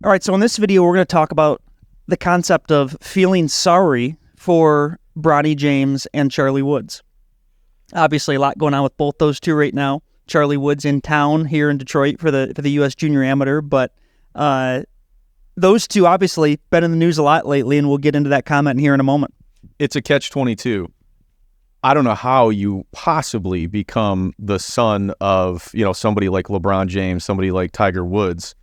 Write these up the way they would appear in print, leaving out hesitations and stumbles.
All right, so in this video, we're going to talk about the concept of feeling sorry for Bronny James and Charlie Woods. Obviously, a lot going on with both those two right now. Charlie Woods in town here in Detroit for the U.S. Junior Amateur, but those two obviously been in the news a lot lately, and we'll get into that comment here in a moment. It's a catch-22. I don't know how you possibly become the son of, somebody like LeBron James, somebody like Tiger Woods,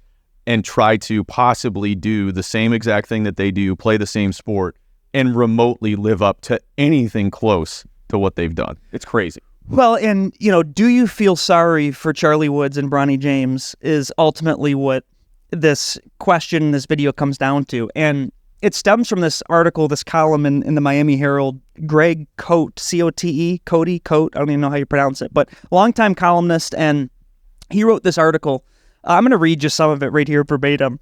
and try to possibly do the same exact thing that they do, play the same sport, and remotely live up to anything close to what they've done. It's crazy. Well, and, do you feel sorry for Charlie Woods and Bronny James is ultimately what this question in this video comes down to. And it stems from this article, this column in the Miami Herald. Greg Cote, C-O-T-E, Cote, I don't even know how you pronounce it, but longtime columnist, and he wrote this article. I'm going to read just some of it right here verbatim.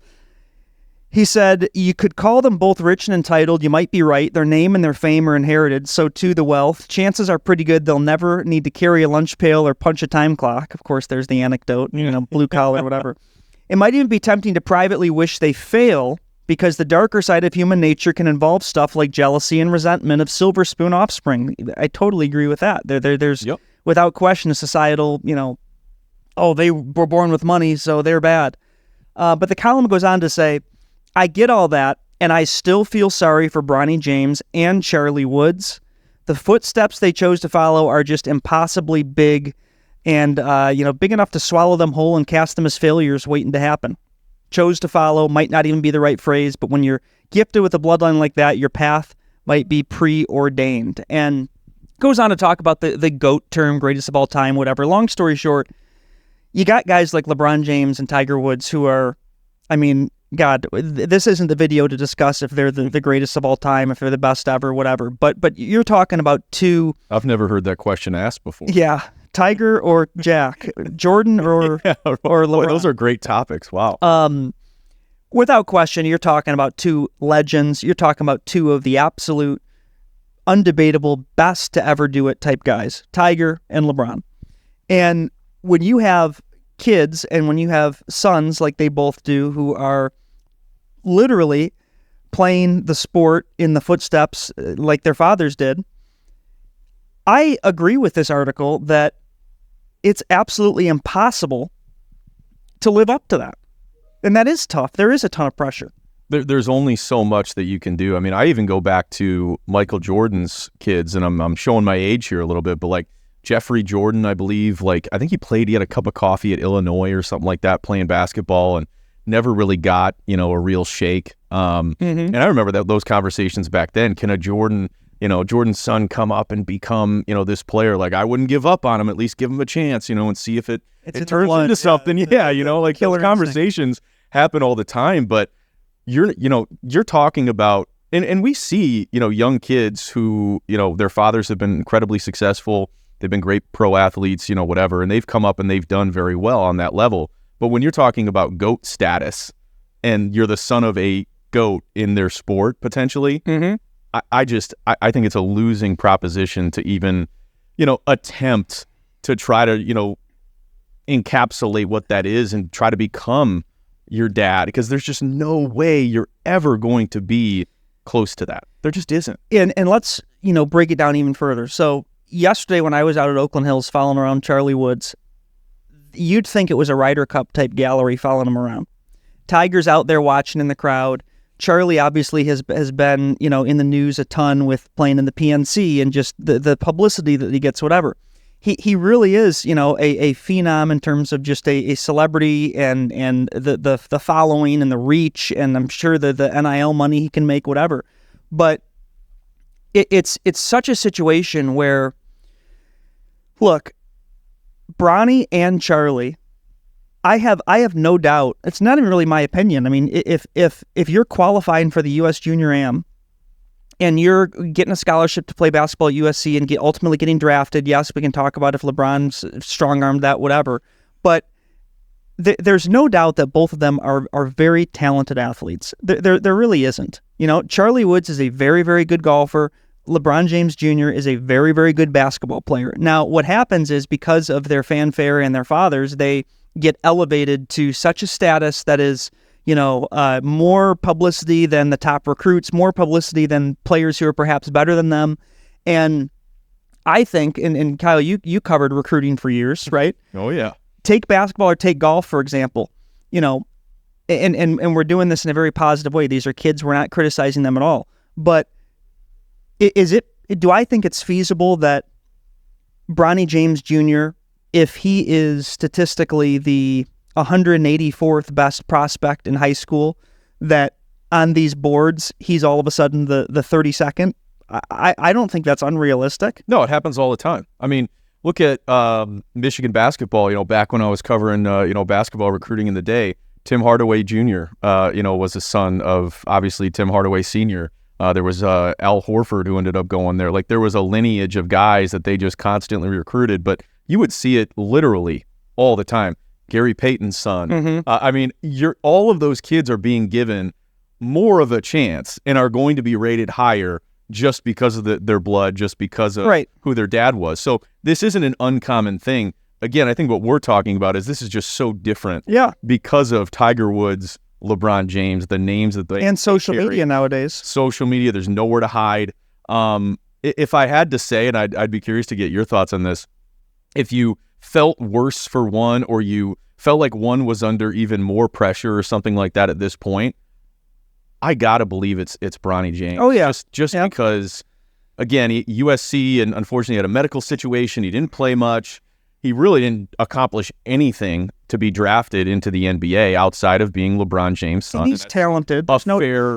He said, "You could call them both rich and entitled. You might be right. Their name and their fame are inherited. So too the wealth. Chances are pretty good they'll never need to carry a lunch pail or punch a time clock." Of course, there's the anecdote, blue collar, whatever. "It might even be tempting to privately wish they fail, because the darker side of human nature can involve stuff like jealousy and resentment of silver spoon offspring." I totally agree with that. There's without question, a societal, they were born with money, so they're bad. But the column goes on to say, "I get all that, and I still feel sorry for Bronny James and Charlie Woods. The footsteps they chose to follow are just impossibly big and, big enough to swallow them whole and cast them as failures waiting to happen. Chose to follow might not even be the right phrase, but when you're gifted with a bloodline like that, your path might be preordained." And goes on to talk about the GOAT term, greatest of all time, whatever. Long story short, you got guys like LeBron James and Tiger Woods who are, God, this isn't the video to discuss if they're the greatest of all time, if they're the best ever, whatever. But you're talking about two. I've never heard that question asked before. Yeah. Tiger or Jack, Jordan or LeBron. Boy, those are great topics. Wow. Without question, you're talking about two legends. You're talking about two of the absolute, undebatable best to ever do it type guys, Tiger and LeBron. And when you have kids and when you have sons like they both do who are literally playing the sport in the footsteps like their fathers did, I agree with this article that it's absolutely impossible to live up to that. And that is tough. There is a ton of pressure. There's only so much that you can do. I even go back to Michael Jordan's kids, and I'm showing my age here a little bit, but like Jeffrey Jordan, I believe, he had a cup of coffee at Illinois or something like that playing basketball and never really got, a real shake. And I remember those conversations back then. Can a Jordan's son come up and become, this player? Like, I wouldn't give up on him, at least give him a chance, and see if it turns into something. Those conversations happen all the time, but you're talking about, and we see, young kids who, their fathers have been incredibly successful. They've been great pro athletes, whatever, and they've come up and they've done very well on that level. But when you're talking about GOAT status and you're the son of a GOAT in their sport, potentially, I think it's a losing proposition to even, attempt to try to, encapsulate what that is and try to become your dad, because there's just no way you're ever going to be close to that. There just isn't. And let's, break it down even further. So yesterday when I was out at Oakland Hills following around Charlie Woods, you'd think it was a Ryder Cup type gallery following him around. Tiger's out there watching in the crowd. Charlie obviously has been, in the news a ton with playing in the PNC and just the publicity that he gets, whatever. He really is, a phenom in terms of just a celebrity and the following and the reach, and I'm sure the NIL money he can make, whatever. But it's such a situation where, look, Bronny and Charlie, I have no doubt. It's not even really my opinion. If you're qualifying for the U.S. Junior Am and you're getting a scholarship to play basketball at USC and ultimately getting drafted, yes, we can talk about if LeBron's strong-armed that, whatever. But there's no doubt that both of them are very talented athletes. There really isn't. Charlie Woods is a very, very good golfer. LeBron James Jr. is a very, very good basketball player. Now, what happens is because of their fanfare and their fathers, they get elevated to such a status that is, more publicity than the top recruits, more publicity than players who are perhaps better than them. And I think, and Kyle, you covered recruiting for years, right? Oh, yeah. Take basketball or take golf, for example. And we're doing this in a very positive way. These are kids. We're not criticizing them at all. But do I think it's feasible that Bronny James Jr., if he is statistically the 184th best prospect in high school, that on these boards he's all of a sudden the 32nd? I don't think that's unrealistic. No, it happens all the time. I mean, look at Michigan basketball. Back when I was covering basketball recruiting in the day, Tim Hardaway Jr. Was the son of obviously Tim Hardaway Sr. There was Al Horford who ended up going there. Like, there was a lineage of guys that they just constantly recruited, but you would see it literally all the time. Gary Payton's son. Mm-hmm. All of those kids are being given more of a chance and are going to be rated higher just because of their blood, just because of who their dad was. So this isn't an uncommon thing. Again, I think what we're talking about is this is just so different because of Tiger Woods, LeBron James, the names that they and social carry. Media nowadays. Social media, there's nowhere to hide. If I had to say, and I'd be curious to get your thoughts on this, if you felt worse for one, or you felt like one was under even more pressure or something like that at this point, I gotta believe it's Bronny James. Oh yeah, just because, again, USC, and unfortunately had a medical situation. He didn't play much. He really didn't accomplish anything to be drafted into the NBA outside of being LeBron James' son. He's talented.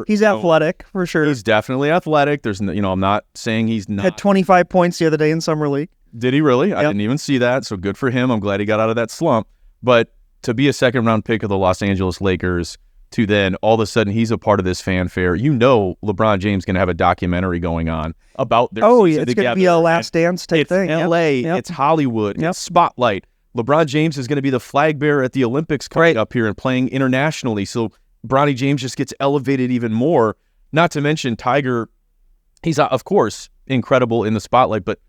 He's athletic for sure. He's definitely athletic. There's I'm not saying he's not. Had 25 points the other day in summer league. Did he really? Yep. I didn't even see that. So good for him. I'm glad he got out of that slump. But to be a second-round pick of the Los Angeles Lakers, to then all of a sudden he's a part of this fanfare. LeBron James going to have a documentary going on about their season it's together. going to be a Last Dance type thing. It's L.A., it's Hollywood, it's Spotlight. LeBron James is going to be the flag bearer at the Olympics coming up here and playing internationally. So Bronny James just gets elevated even more. Not to mention Tiger, he's, of course, incredible in the spotlight, but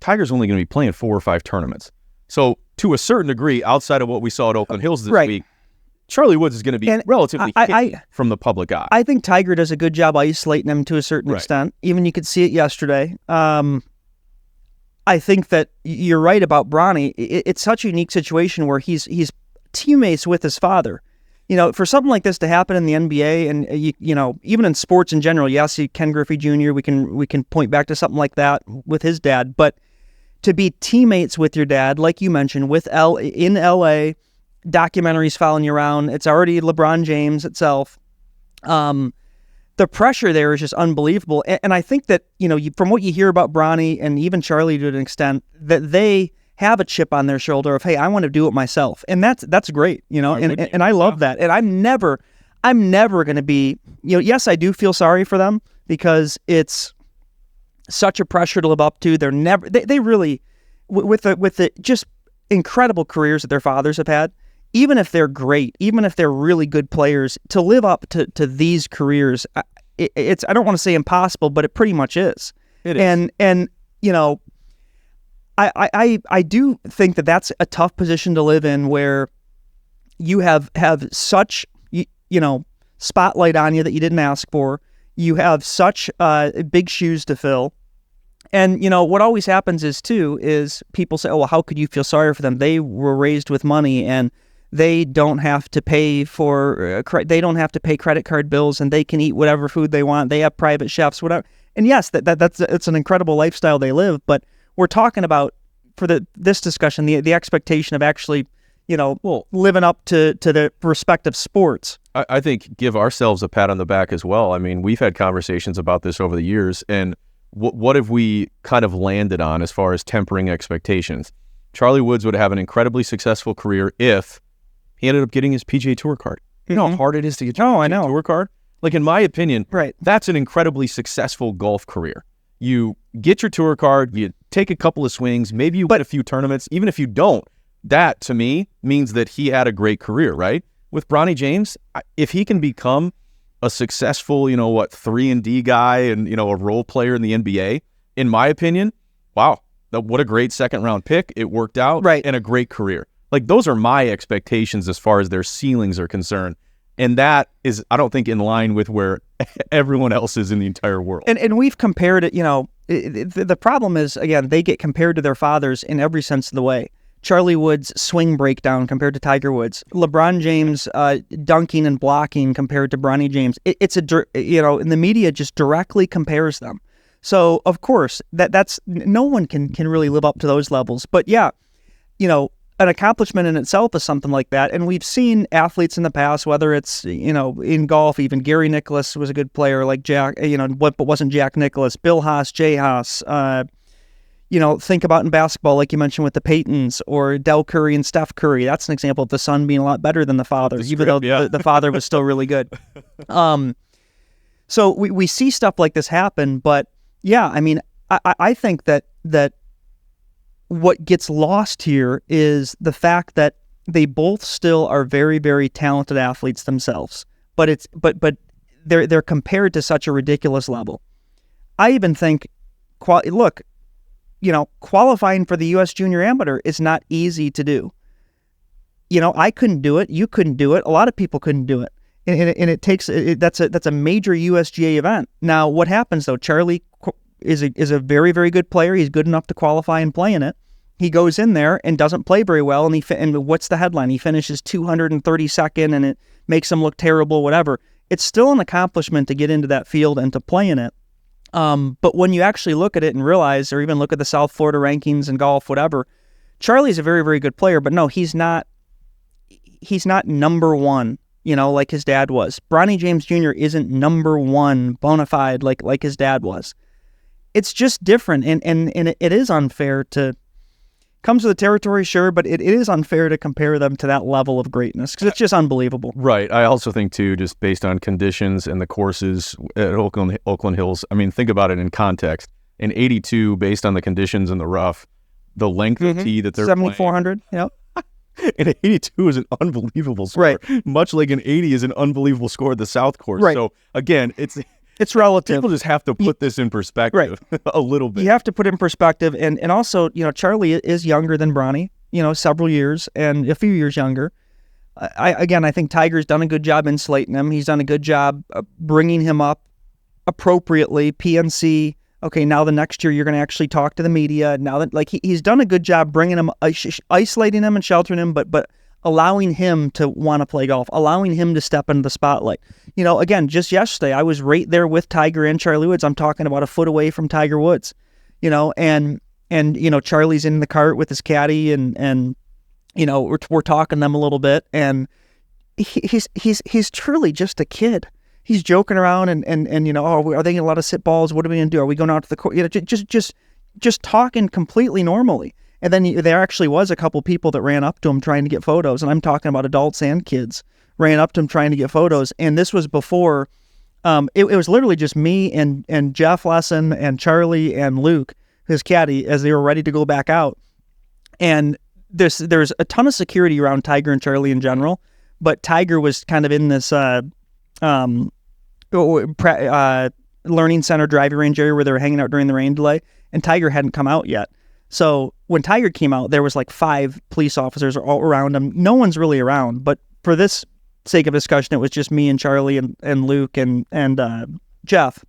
Tiger's only going to be playing 4 or 5 tournaments. So to a certain degree, outside of what we saw at Oakland Hills this week, Charlie Woods is going to be relatively hidden from the public eye. I think Tiger does a good job isolating him to a certain extent. Even you could see it yesterday. I think that you're right about Bronny. It's such a unique situation where he's teammates with his father. For something like this to happen in the NBA, and even in sports in general, see Ken Griffey Jr. We can point back to something like that with his dad, but to be teammates with your dad, like you mentioned, in LA, documentaries following you around. It's already LeBron James itself. The pressure there is just unbelievable. And I think that, from what you hear about Bronny and even Charlie to an extent, that they have a chip on their shoulder of, hey, I want to do it myself. And that's great, and I love that. And I'm never going to be, yes, I do feel sorry for them because it's such a pressure to live up to. They really, with the just incredible careers that their fathers have had, even if they're great, even if they're really good players, to live up to these careers, it's, I don't want to say impossible, but it pretty much is. It is. And I do think that that's a tough position to live in, where you have such, spotlight on you that you didn't ask for. You have such big shoes to fill. And, what always happens is people say, oh, well, how could you feel sorry for them? They were raised with money and they don't have to pay pay credit card bills, and they can eat whatever food they want. They have private chefs, whatever. And yes, it's an incredible lifestyle they live. But we're talking about, for this discussion, the expectation of actually, living up to the respective sports. I think give ourselves a pat on the back as well. I mean, we've had conversations about this over the years, and what have we kind of landed on as far as tempering expectations? Charlie Woods would have an incredibly successful career if he ended up getting his PGA Tour card. You know how hard it is to get your PGA Tour card? Like, in my opinion, that's an incredibly successful golf career. You get your tour card, you take a couple of swings, maybe you win a few tournaments. Even if you don't, that, to me, means that he had a great career, right? With Bronny James, if he can become a successful, 3-and-D guy and, a role player in the NBA, in my opinion, wow, what a great second-round pick. It worked out, and a great career. Like, those are my expectations as far as their ceilings are concerned. And that is, I don't think, in line with where everyone else is in the entire world. And we've compared it, the problem is, again, they get compared to their fathers in every sense of the way. Charlie Woods' swing breakdown compared to Tiger Woods. LeBron James dunking and blocking compared to Bronny James. And the media just directly compares them. So, of course, that's no one can really live up to those levels. But yeah, an accomplishment in itself is something like that. And we've seen athletes in the past, whether it's, in golf, even Gary Nicklaus was a good player like Jack, but wasn't Jack Nicklaus, Bill Haas, Jay Haas, think about in basketball, like you mentioned with the Paytons or Del Curry and Steph Curry. That's an example of the son being a lot better than the father, even though the father was still really good. So we see stuff like this happen, but yeah, I mean, I think that what gets lost here is the fact that they both still are very, very talented athletes themselves, but they're compared to such a ridiculous level. I even think, qualifying for the U.S. Junior Amateur is not easy to do. I couldn't do it. You couldn't do it. A lot of people couldn't do it. And it takes, that's a major USGA event. Now, what happens though? Charlie is a very, very good player. He's good enough to qualify and play in it. He goes in there and doesn't play very well. And what's the headline? He finishes 232nd and it makes him look terrible, whatever. It's still an accomplishment to get into that field and to play in it. But when you actually look at it and realize, or even look at the South Florida rankings in golf, whatever, Charlie's a very, very good player, but no, he's not number one, like his dad was. Bronny James Jr. isn't number one bona fide like his dad was. It's just different, and it is unfair to, comes with the territory, sure, but it is unfair to compare them to that level of greatness because it's just unbelievable. Right. I also think, too, just based on conditions and the courses at Oakland Hills, I mean, think about it in context. In 82, based on the conditions in the rough, the length of tee that they're 7,400, yep. And 82 is an unbelievable score. Right. Much like an 80 is an unbelievable score at the South Course. Right. So, again, it's relative. People just have to put this in perspective a little bit. You have to put it in perspective. And also, Charlie is younger than Bronny, several years and a few years younger. I think Tiger's done a good job insulating him. He's done a good job bringing him up appropriately. PNC, okay, now the next year you're going to actually talk to the media. Now that he's done a good job bringing him, isolating him and sheltering him, but allowing him to want to play golf, allowing him to step into the spotlight. Again, just yesterday, I was right there with Tiger and Charlie Woods. I'm talking about a foot away from Tiger Woods, and Charlie's in the cart with his caddy and we're talking to them a little bit, and he's truly just a kid. He's joking around and are they going to let us hit balls? What are we going to do? Are we going out to the court? Just talking completely normally. And then there actually was a couple people that ran up to him trying to get photos, and I'm talking about adults and kids ran up to him trying to get photos. And this was before, it was literally just me and Jeff Lesson and Charlie and Luke, his caddy, as they were ready to go back out. And there's a ton of security around Tiger and Charlie in general, but Tiger was kind of in this learning center driving range area where they were hanging out during the rain delay, and Tiger hadn't come out yet. So when Tiger came out, there was 5 police officers all around him. No one's really around, but for this sake of discussion, it was just me and Charlie and Luke and Jeff.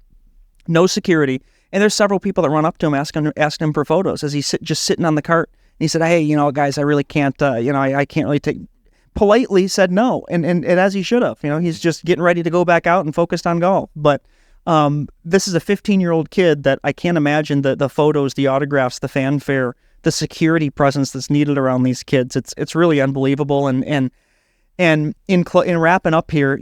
No security. And there's several people that run up to him asking him for photos as he's just sitting on the cart. And he said, "Hey, guys, I really can't, I can't really take," politely said no. And as he should have, he's just getting ready to go back out and focused on golf. But this is a 15-year-old kid that I can't imagine the photos, the autographs, the fanfare, the security presence that's needed around these kids. It's really unbelievable. And in wrapping up here,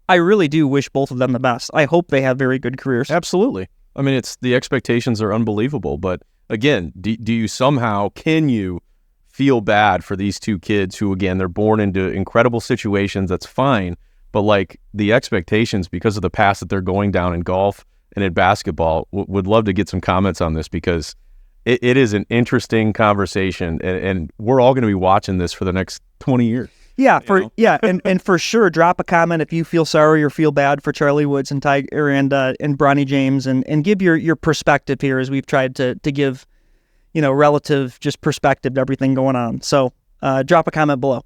I really do wish both of them the best. I hope they have very good careers. Absolutely. I mean, the expectations are unbelievable. But again, can you feel bad for these two kids who, again, they're born into incredible situations? That's fine. But the expectations, because of the path that they're going down in golf and in basketball, would love to get some comments on this, because it is an interesting conversation, and we're all going to be watching this for the next 20 years. Yeah, and for sure, drop a comment if you feel sorry or feel bad for Charlie Woods and Tiger and Bronny James, and give your perspective here, as we've tried to give relative just perspective to everything going on. So drop a comment below.